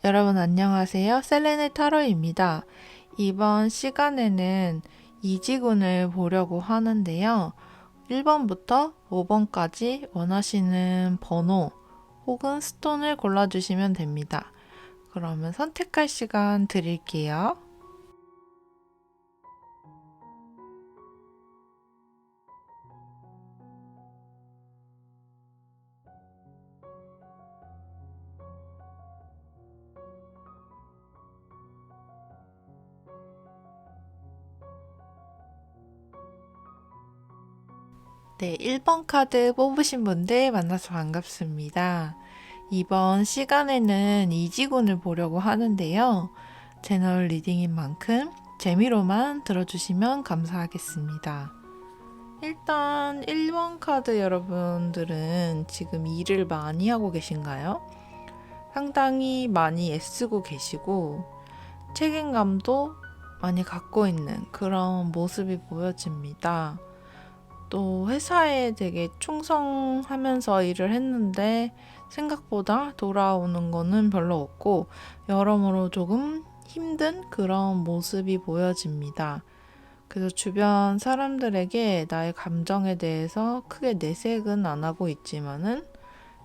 여러분 안녕하세요. 셀레네 타로입니다. 이번 시간에는 이지군을 보려고 하는데요. 1번부터 5번까지 원하시는 번호 혹은 스톤을 골라주시면 됩니다. 그러면 선택할 시간 드릴게요. 네, 1번 카드 뽑으신 분들 만나서 반갑습니다. 이번 시간에는 이지군을 보려고 하는데요. 제너럴 리딩인 만큼 재미로만 들어주시면 감사하겠습니다. 일단 1번 카드 여러분들은 지금 일을 많이 하고 계신가요? 상당히 많이 애쓰고 계시고 책임감도 많이 갖고 있는 그런 모습이 보여집니다. 또 회사에 되게 충성하면서 일을 했는데 생각보다 돌아오는 거는 별로 없고 여러모로 조금 힘든 그런 모습이 보여집니다. 그래서 주변 사람들에게 나의 감정에 대해서 크게 내색은 안 하고 있지만은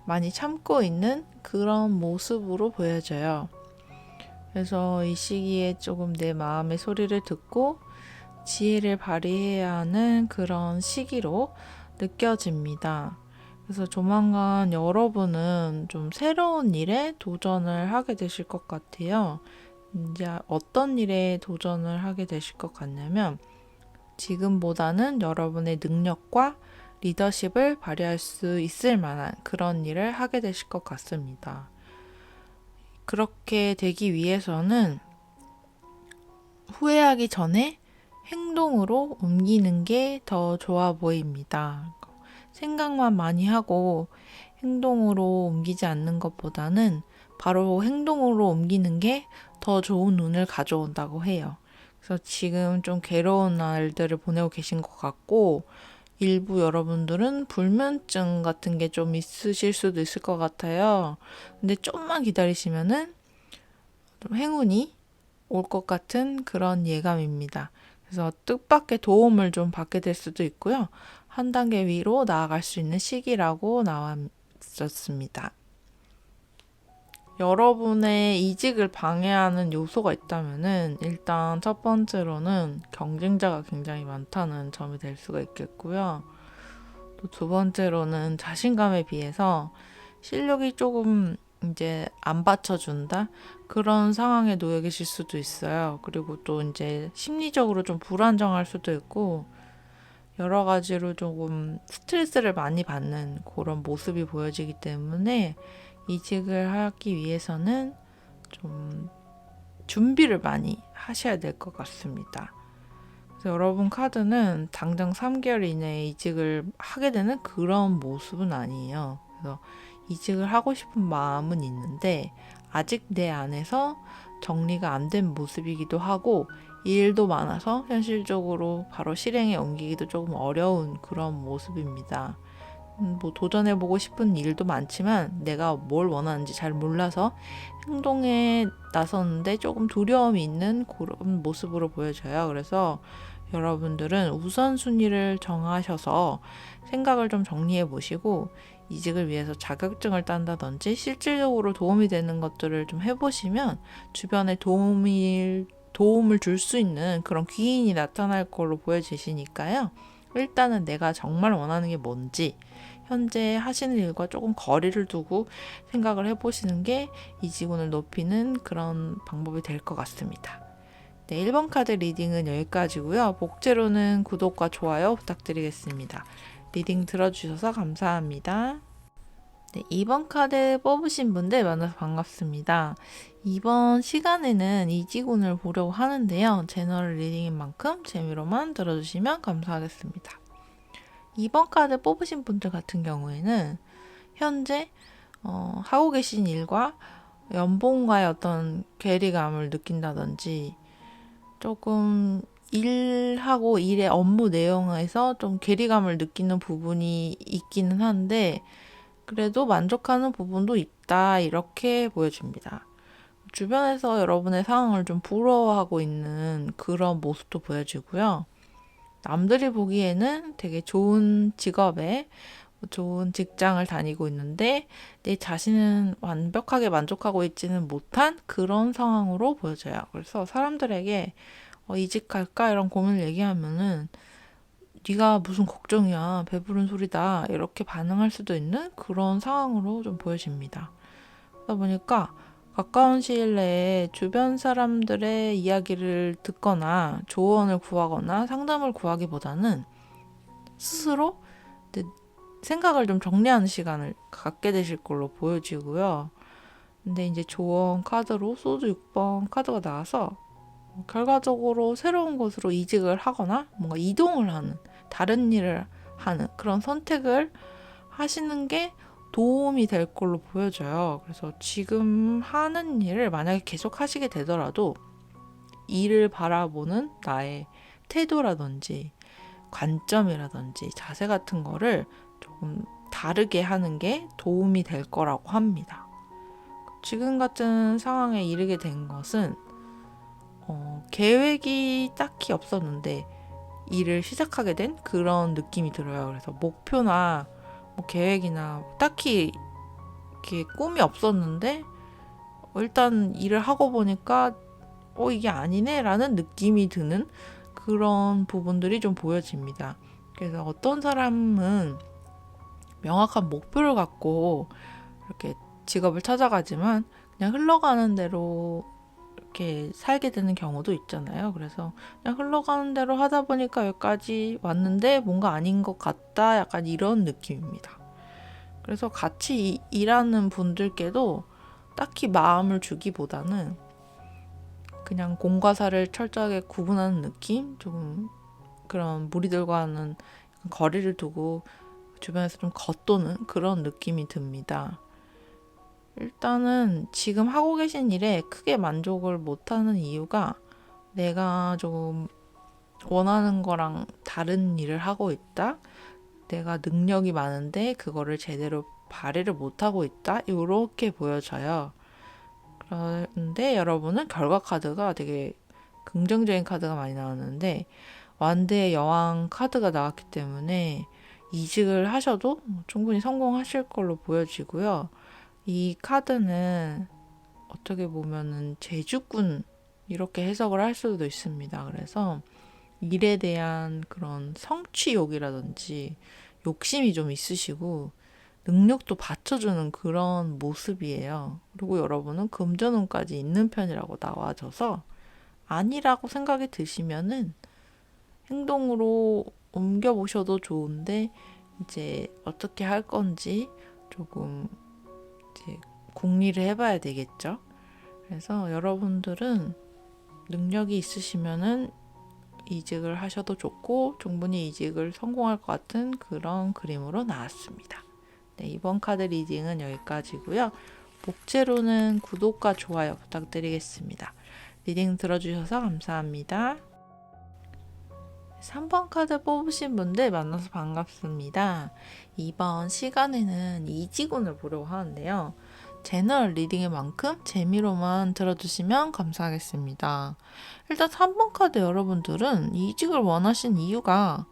많이 참고 있는 그런 모습으로 보여져요. 그래서 이 시기에 조금 내 마음의 소리를 듣고 지혜를 발휘해야 하는 그런 시기로 느껴집니다. 그래서 조만간 여러분은 좀 새로운 일에 도전을 하게 되실 것 같아요. 이제 어떤 일에 도전을 하게 되실 것 같냐면 지금보다는 여러분의 능력과 리더십을 발휘할 수 있을 만한 그런 일을 하게 되실 것 같습니다. 그렇게 되기 위해서는 후회하기 전에 행동으로 옮기는 게 더 좋아 보입니다. 생각만 많이 하고 행동으로 옮기지 않는 것보다는 바로 행동으로 옮기는 게 더 좋은 운을 가져온다고 해요. 그래서 지금 좀 괴로운 날들을 보내고 계신 것 같고, 일부 여러분들은 불면증 같은 게 좀 있으실 수도 있을 것 같아요. 근데 좀만 기다리시면은 좀 행운이 올 것 같은 그런 예감입니다. 그래서 뜻밖의 도움을 좀 받게 될 수도 있고요. 한 단계 위로 나아갈 수 있는 시기라고 나왔었습니다. 여러분의 이직을 방해하는 요소가 있다면은 일단 첫 번째로는 경쟁자가 굉장히 많다는 점이 될 수가 있겠고요. 또 두 번째로는 자신감에 비해서 실력이 조금 이제 안 받쳐준다? 그런 상황에 놓여 계실 수도 있어요. 그리고 또 이제 심리적으로 좀 불안정할 수도 있고 여러 가지로 조금 스트레스를 많이 받는 그런 모습이 보여지기 때문에 이직을 하기 위해서는 좀 준비를 많이 하셔야 될 것 같습니다. 그래서 여러분 카드는 당장 3개월 이내에 이직을 하게 되는 그런 모습은 아니에요. 그래서 이직을 하고 싶은 마음은 있는데 아직 내 안에서 정리가 안 된 모습이기도 하고 일도 많아서 현실적으로 바로 실행에 옮기기도 조금 어려운 그런 모습입니다. 뭐 도전해보고 싶은 일도 많지만 내가 뭘 원하는지 잘 몰라서 행동에 나섰는데 조금 두려움이 있는 그런 모습으로 보여져요. 그래서 여러분들은 우선순위를 정하셔서 생각을 좀 정리해 보시고 이직을 위해서 자격증을 딴다든지 실질적으로 도움이 되는 것들을 좀 해보시면 주변에 도움을 줄 수 있는 그런 귀인이 나타날 걸로 보여지시니까요. 일단은 내가 정말 원하는 게 뭔지 현재 하시는 일과 조금 거리를 두고 생각을 해보시는 게 이직운을 높이는 그런 방법이 될 것 같습니다. 네, 1번 카드 리딩은 여기까지고요. 복제로는 구독과 좋아요 부탁드리겠습니다. 리딩 들어주셔서 감사합니다. 네, 2번 카드 뽑으신 분들 만나서 반갑습니다. 이번 시간에는 이지군을 보려고 하는데요. 제너럴 리딩인 만큼 재미로만 들어주시면 감사하겠습니다. 2번 카드 뽑으신 분들 같은 경우에는 현재 하고 계신 일과 연봉과의 어떤 괴리감을 느낀다든지 조금 일하고 일의 업무 내용에서 좀 괴리감을 느끼는 부분이 있기는 한데 그래도 만족하는 부분도 있다 이렇게 보여집니다. 주변에서 여러분의 상황을 좀 부러워하고 있는 그런 모습도 보여지고요. 남들이 보기에는 되게 좋은 직업에 좋은 직장을 다니고 있는데 내 자신은 완벽하게 만족하고 있지는 못한 그런 상황으로 보여져요. 그래서 사람들에게 이직할까 이런 고민을 얘기하면은 네가 무슨 걱정이야, 배부른 소리다 이렇게 반응할 수도 있는 그런 상황으로 좀 보여집니다. 그러다 보니까 가까운 시일 내에 주변 사람들의 이야기를 듣거나 조언을 구하거나 상담을 구하기보다는 스스로 생각을 좀 정리하는 시간을 갖게 되실 걸로 보여지고요. 근데 이제 조언 카드로 소주 6번 카드가 나와서 결과적으로 새로운 곳으로 이직을 하거나 뭔가 이동을 하는 다른 일을 하는 그런 선택을 하시는 게 도움이 될 걸로 보여져요. 그래서 지금 하는 일을 만약에 계속 하시게 되더라도 일을 바라보는 나의 태도라든지 관점이라든지 자세 같은 거를 조금 다르게 하는 게 도움이 될 거라고 합니다. 지금 같은 상황에 이르게 된 것은 계획이 딱히 없었는데 일을 시작하게 된 그런 느낌이 들어요. 그래서 목표나 뭐 계획이나 딱히 이렇게 꿈이 없었는데 일단 일을 하고 보니까 이게 아니네 라는 느낌이 드는 그런 부분들이 좀 보여집니다. 그래서 어떤 사람은 명확한 목표를 갖고 이렇게 직업을 찾아가지만 그냥 흘러가는 대로 이렇게 살게 되는 경우도 있잖아요. 그래서 그냥 흘러가는 대로 하다 보니까 여기까지 왔는데 뭔가 아닌 것 같다. 약간 이런 느낌입니다. 그래서 같이 일하는 분들께도 딱히 마음을 주기보다는 그냥 공과 사를 철저하게 구분하는 느낌? 조금 그런 무리들과는 거리를 두고 주변에서 좀 겉도는 그런 느낌이 듭니다. 일단은 지금 하고 계신 일에 크게 만족을 못하는 이유가 내가 조금 원하는 거랑 다른 일을 하고 있다. 내가 능력이 많은데 그거를 제대로 발휘를 못하고 있다. 이렇게 보여져요. 그런데 여러분은 결과 카드가 되게 긍정적인 카드가 많이 나왔는데 완대의 여왕 카드가 나왔기 때문에 이직을 하셔도 충분히 성공하실 걸로 보여지고요. 이 카드는 어떻게 보면은 제주꾼 이렇게 해석을 할 수도 있습니다. 그래서 일에 대한 그런 성취욕이라든지 욕심이 좀 있으시고 능력도 받쳐주는 그런 모습이에요. 그리고 여러분은 금전운까지 있는 편이라고 나와져서 아니라고 생각이 드시면은 행동으로 옮겨보셔도 좋은데 이제 어떻게 할 건지 조금 이제 궁리를 해봐야 되겠죠. 그래서 여러분들은 능력이 있으시면은 이직을 하셔도 좋고 충분히 이직을 성공할 것 같은 그런 그림으로 나왔습니다. 네, 이번 카드 리딩은 여기까지고요. 목재로는 구독과 좋아요 부탁드리겠습니다. 리딩 들어주셔서 감사합니다. 3번 카드 뽑으신 분들 만나서 반갑습니다. 이번 시간에는 이직운을 보려고 하는데요. 제너럴 리딩인 만큼 재미로만 들어주시면 감사하겠습니다. 일단 3번 카드 여러분들은 이직을 원하신 이유가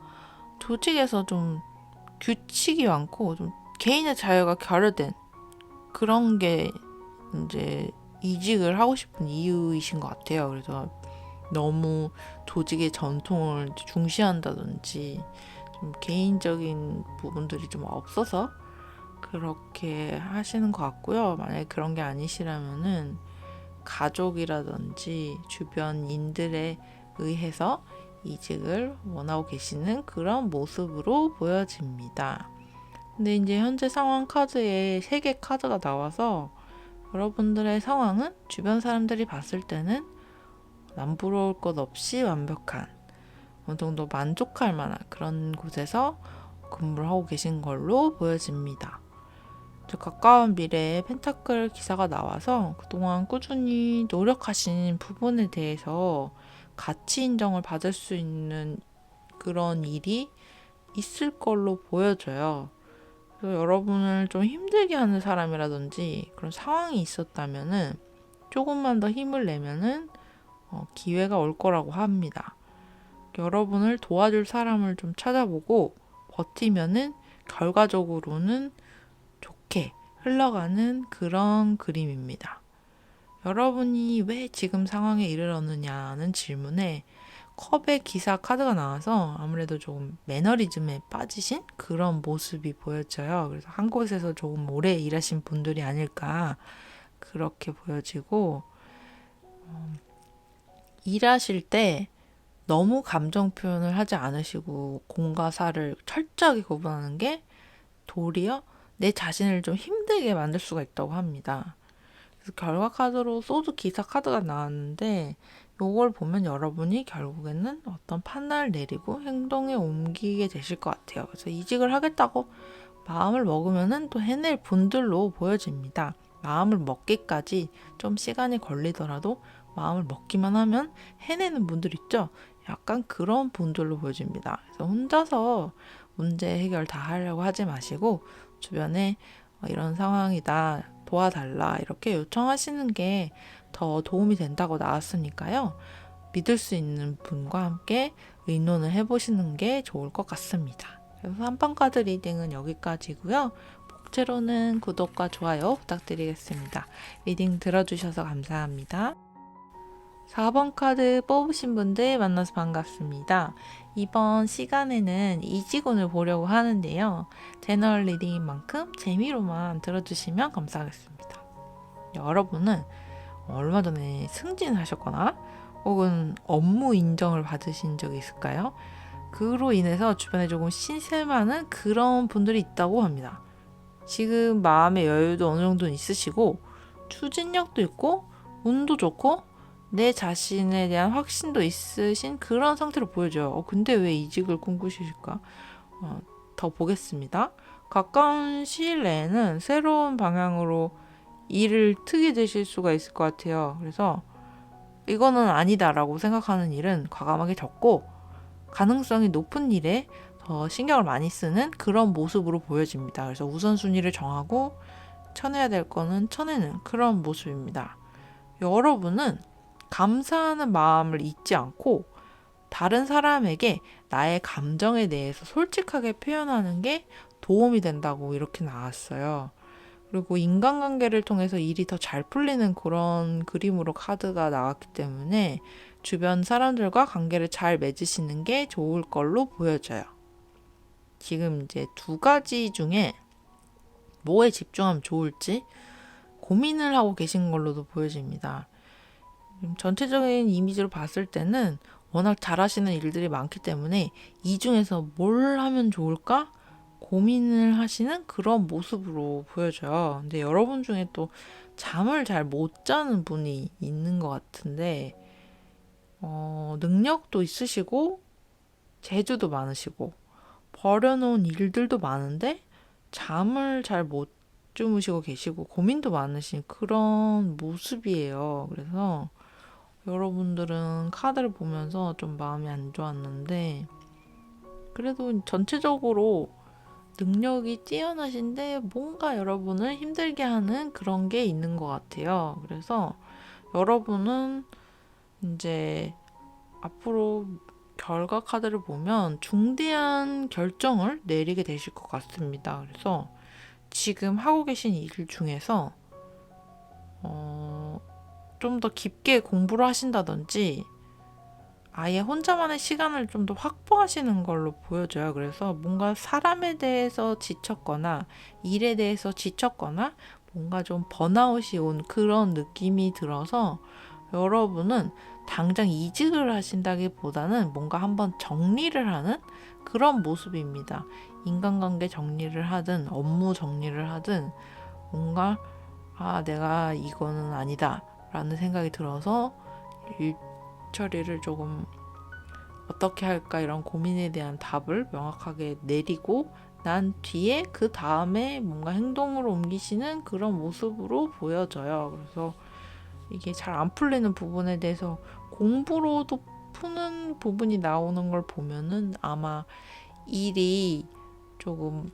조직에서 좀 규칙이 많고 좀 개인의 자유가 결여된 그런 게 이제 이직을 하고 싶은 이유이신 것 같아요. 그래서 너무 조직의 전통을 중시한다든지 좀 개인적인 부분들이 좀 없어서 그렇게 하시는 것 같고요. 만약에 그런 게 아니시라면은 가족이라든지 주변인들에 의해서 이직을 원하고 계시는 그런 모습으로 보여집니다. 근데 이제 현재 상황 카드에 3개 카드가 나와서 여러분들의 상황은 주변 사람들이 봤을 때는 남부러울 것 없이 완벽한 어느 정도 만족할 만한 그런 곳에서 근무를 하고 계신 걸로 보여집니다. 가까운 미래에 펜타클 기사가 나와서 그동안 꾸준히 노력하신 부분에 대해서 가치 인정을 받을 수 있는 그런 일이 있을 걸로 보여져요. 그래서 여러분을 좀 힘들게 하는 사람이라든지 그런 상황이 있었다면은 조금만 더 힘을 내면은 기회가 올 거라고 합니다. 여러분을 도와줄 사람을 좀 찾아보고 버티면은 결과적으로는 좋게 흘러가는 그런 그림입니다. 여러분이 왜 지금 상황에 이르렀느냐는 질문에 컵에 기사 카드가 나와서 아무래도 조금 매너리즘에 빠지신 그런 모습이 보여져요. 그래서 한 곳에서 조금 오래 일하신 분들이 아닐까 그렇게 보여지고, 일하실 때 너무 감정 표현을 하지 않으시고 공과 사를 철저하게 구분하는 게 도리어 내 자신을 좀 힘들게 만들 수가 있다고 합니다. 그래서 결과 카드로 소드 기사 카드가 나왔는데 요걸 보면 여러분이 결국에는 어떤 판단을 내리고 행동에 옮기게 되실 것 같아요. 그래서 이직을 하겠다고 마음을 먹으면은 또 해낼 분들로 보여집니다. 마음을 먹기까지 좀 시간이 걸리더라도 마음을 먹기만 하면 해내는 분들 있죠? 약간 그런 분들로 보여집니다. 그래서 혼자서 문제 해결 다 하려고 하지 마시고 주변에 이런 상황이다, 도와달라 이렇게 요청하시는 게 더 도움이 된다고 나왔으니까요. 믿을 수 있는 분과 함께 의논을 해보시는 게 좋을 것 같습니다. 그래서 3번 카드 리딩은 여기까지고요. 복제로는 구독과 좋아요 부탁드리겠습니다. 리딩 들어주셔서 감사합니다. 4번 카드 뽑으신 분들 만나서 반갑습니다. 이번 시간에는 이직운을 보려고 하는데요. 제너럴 리딩인 만큼 재미로만 들어주시면 감사하겠습니다. 여러분은 얼마 전에 승진하셨거나 혹은 업무 인정을 받으신 적이 있을까요? 그로 인해서 주변에 조금 신세많은 그런 분들이 있다고 합니다. 지금 마음의 여유도 어느 정도는 있으시고 추진력도 있고 운도 좋고 내 자신에 대한 확신도 있으신 그런 상태로 보여져요. 근데 왜 이직을 꿈꾸실까? 더 보겠습니다. 가까운 시일 내에는 새로운 방향으로 일을 트게 되실 수가 있을 것 같아요. 그래서 이거는 아니다라고 생각하는 일은 과감하게 접고 가능성이 높은 일에 더 신경을 많이 쓰는 그런 모습으로 보여집니다. 그래서 우선순위를 정하고 쳐내야 될 거는 쳐내는 그런 모습입니다. 여러분은 감사하는 마음을 잊지 않고 다른 사람에게 나의 감정에 대해서 솔직하게 표현하는 게 도움이 된다고 이렇게 나왔어요. 그리고 인간관계를 통해서 일이 더 잘 풀리는 그런 그림으로 카드가 나왔기 때문에 주변 사람들과 관계를 잘 맺으시는 게 좋을 걸로 보여져요. 지금 이제 두 가지 중에 뭐에 집중하면 좋을지 고민을 하고 계신 걸로도 보여집니다. 전체적인 이미지로 봤을 때는 워낙 잘하시는 일들이 많기 때문에 이 중에서 뭘 하면 좋을까 고민을 하시는 그런 모습으로 보여져요. 근데 여러분 중에 또 잠을 잘 못 자는 분이 있는 것 같은데 능력도 있으시고 재주도 많으시고 버려놓은 일들도 많은데 잠을 잘 못 주무시고 계시고 고민도 많으신 그런 모습이에요. 그래서 여러분들은 카드를 보면서 좀 마음이 안 좋았는데 그래도 전체적으로 능력이 뛰어나신데 뭔가 여러분을 힘들게 하는 그런 게 있는 것 같아요. 그래서 여러분은 이제 앞으로 결과 카드를 보면 중대한 결정을 내리게 되실 것 같습니다. 그래서 지금 하고 계신 일 중에서 좀 더 깊게 공부를 하신다든지 아예 혼자만의 시간을 좀 더 확보하시는 걸로 보여져요. 그래서 뭔가 사람에 대해서 지쳤거나 일에 대해서 지쳤거나 뭔가 좀 번아웃이 온 그런 느낌이 들어서 여러분은 당장 이직을 하신다기보다는 뭔가 한번 정리를 하는 그런 모습입니다. 인간관계 정리를 하든 업무 정리를 하든 뭔가 내가 이거는 아니다 라는 생각이 들어서 일 처리를 조금 어떻게 할까 이런 고민에 대한 답을 명확하게 내리고 난 뒤에 그 다음에 뭔가 행동으로 옮기시는 그런 모습으로 보여져요. 그래서 이게 잘 안 풀리는 부분에 대해서 공부로도 푸는 부분이 나오는 걸 보면은 아마 일이 조금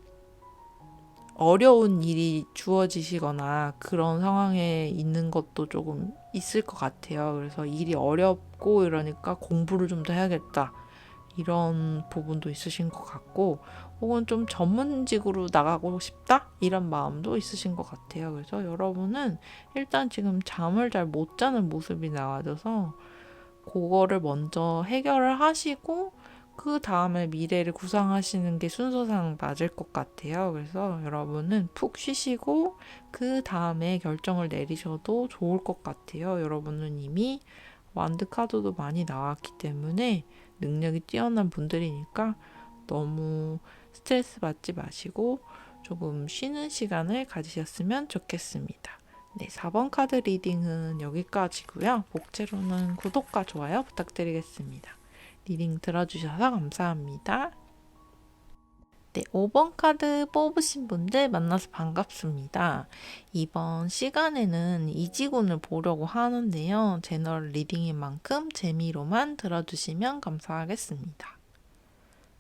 어려운 일이 주어지시거나 그런 상황에 있는 것도 조금 있을 것 같아요. 그래서 일이 어렵고 이러니까 공부를 좀 더 해야겠다. 이런 부분도 있으신 것 같고, 혹은 좀 전문직으로 나가고 싶다? 이런 마음도 있으신 것 같아요. 그래서 여러분은 일단 지금 잠을 잘 못 자는 모습이 나와져서 그거를 먼저 해결을 하시고 그 다음에 미래를 구상하시는 게 순서상 맞을 것 같아요. 그래서 여러분은 푹 쉬시고 그 다음에 결정을 내리셔도 좋을 것 같아요. 여러분은 이미 완드 카드도 많이 나왔기 때문에 능력이 뛰어난 분들이니까 너무 스트레스 받지 마시고 조금 쉬는 시간을 가지셨으면 좋겠습니다. 네, 4번 카드 리딩은 여기까지고요. 목재로는 구독과 좋아요 부탁드리겠습니다. 리딩 들어주셔서 감사합니다. 네, 5번 카드 뽑으신 분들 만나서 반갑습니다. 이번 시간에는 이지군을 보려고 하는데요. 제너럴 리딩인 만큼 재미로만 들어주시면 감사하겠습니다.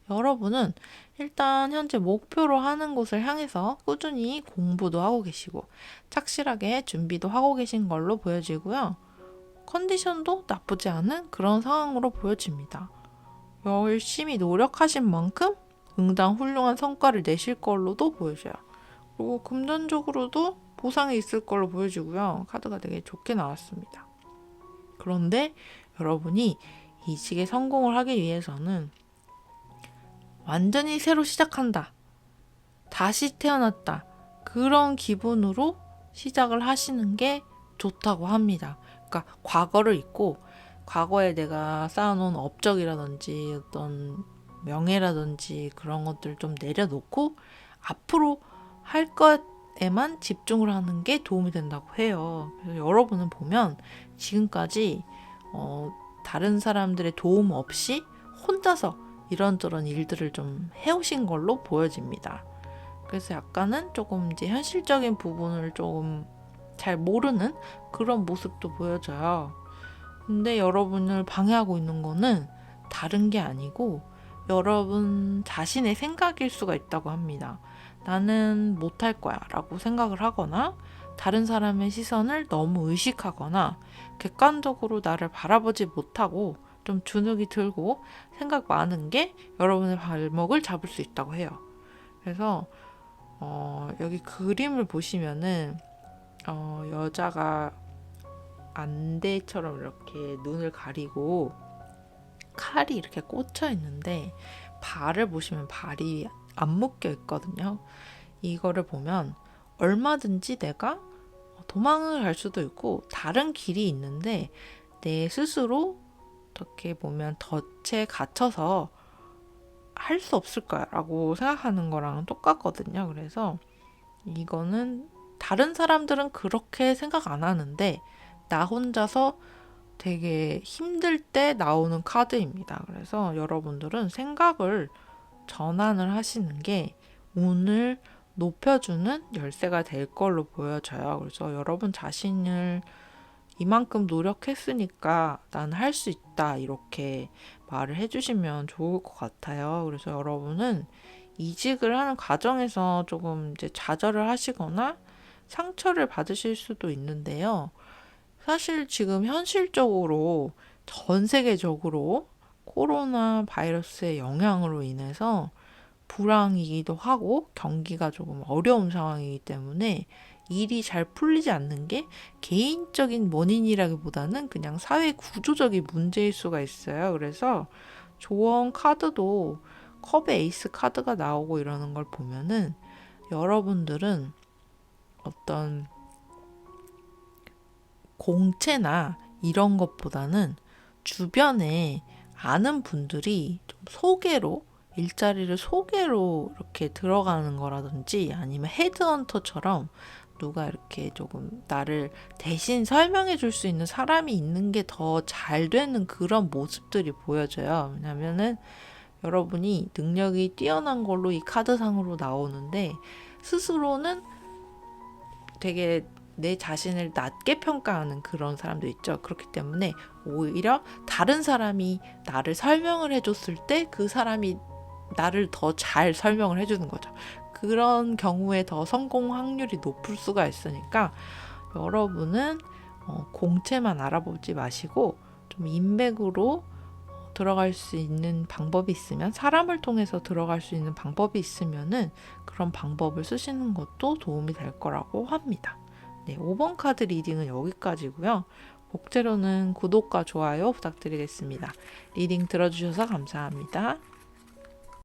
여러분은 일단 현재 목표로 하는 곳을 향해서 꾸준히 공부도 하고 계시고 착실하게 준비도 하고 계신 걸로 보여지고요. 컨디션도 나쁘지 않은 그런 상황으로 보여집니다. 열심히 노력하신 만큼 응당 훌륭한 성과를 내실 걸로도 보여져요. 그리고 금전적으로도 보상이 있을 걸로 보여지고요. 카드가 되게 좋게 나왔습니다. 그런데 여러분이 이직에 성공을 하기 위해서는 완전히 새로 시작한다. 다시 태어났다. 그런 기분으로 시작을 하시는 게 좋다고 합니다. 그러니까 과거를 잊고 과거에 내가 쌓아놓은 업적이라든지 어떤 명예라든지 그런 것들 좀 내려놓고 앞으로 할 것에만 집중을 하는 게 도움이 된다고 해요. 그래서 여러분은 보면 지금까지 다른 사람들의 도움 없이 혼자서 이런저런 일들을 좀 해오신 걸로 보여집니다. 그래서 약간은 조금 이제 현실적인 부분을 조금 잘 모르는 그런 모습도 보여져요. 근데 여러분을 방해하고 있는 거는 다른 게 아니고 여러분 자신의 생각일 수가 있다고 합니다. 나는 못할 거야 라고 생각을 하거나 다른 사람의 시선을 너무 의식하거나 객관적으로 나를 바라보지 못하고 좀 주눅이 들고 생각 많은 게 여러분의 발목을 잡을 수 있다고 해요. 그래서 여기 그림을 보시면은 여자가 안대처럼 이렇게 눈을 가리고 칼이 이렇게 꽂혀 있는데 발을 보시면 발이 안 묶여 있거든요. 이거를 보면 얼마든지 내가 도망을 갈 수도 있고 다른 길이 있는데 내 스스로 어떻게 보면 덫에 갇혀서 할 수 없을 거야 라고 생각하는 거랑 똑같거든요. 그래서 이거는 다른 사람들은 그렇게 생각 안 하는데 나 혼자서 되게 힘들 때 나오는 카드입니다. 그래서 여러분들은 생각을 전환을 하시는 게 운을 높여주는 열쇠가 될 걸로 보여져요. 그래서 여러분 자신을 이만큼 노력했으니까 난 할 수 있다 이렇게 말을 해주시면 좋을 것 같아요. 그래서 여러분은 이직을 하는 과정에서 조금 이제 좌절을 하시거나 상처를 받으실 수도 있는데요. 사실 지금 현실적으로 전 세계적으로 코로나 바이러스의 영향으로 인해서 불황이기도 하고 경기가 조금 어려운 상황이기 때문에 일이 잘 풀리지 않는 게 개인적인 원인이라기보다는 그냥 사회 구조적인 문제일 수가 있어요. 그래서 조언 카드도 컵의 에이스 카드가 나오고 이러는 걸 보면은 여러분들은 어떤 공채나 이런 것보다는 주변에 아는 분들이 좀 소개로 일자리를 소개로 이렇게 들어가는 거라든지 아니면 헤드헌터처럼 누가 이렇게 조금 나를 대신 설명해 줄 수 있는 사람이 있는 게 더 잘 되는 그런 모습들이 보여져요. 왜냐면은 여러분이 능력이 뛰어난 걸로 이 카드상으로 나오는데 스스로는 되게 내 자신을 낮게 평가하는 그런 사람도 있죠. 그렇기 때문에 오히려 다른 사람이 나를 설명을 해줬을 때 그 사람이 나를 더 잘 설명을 해주는 거죠. 그런 경우에 더 성공 확률이 높을 수가 있으니까 여러분은 공채만 알아보지 마시고 좀 인맥으로 들어갈 수 있는 방법이 있으면, 사람을 통해서 들어갈 수 있는 방법이 있으면은 그런 방법을 쓰시는 것도 도움이 될 거라고 합니다. 네, 5번 카드 리딩은 여기까지고요. 목재로는 구독과 좋아요 부탁드리겠습니다. 리딩 들어주셔서 감사합니다.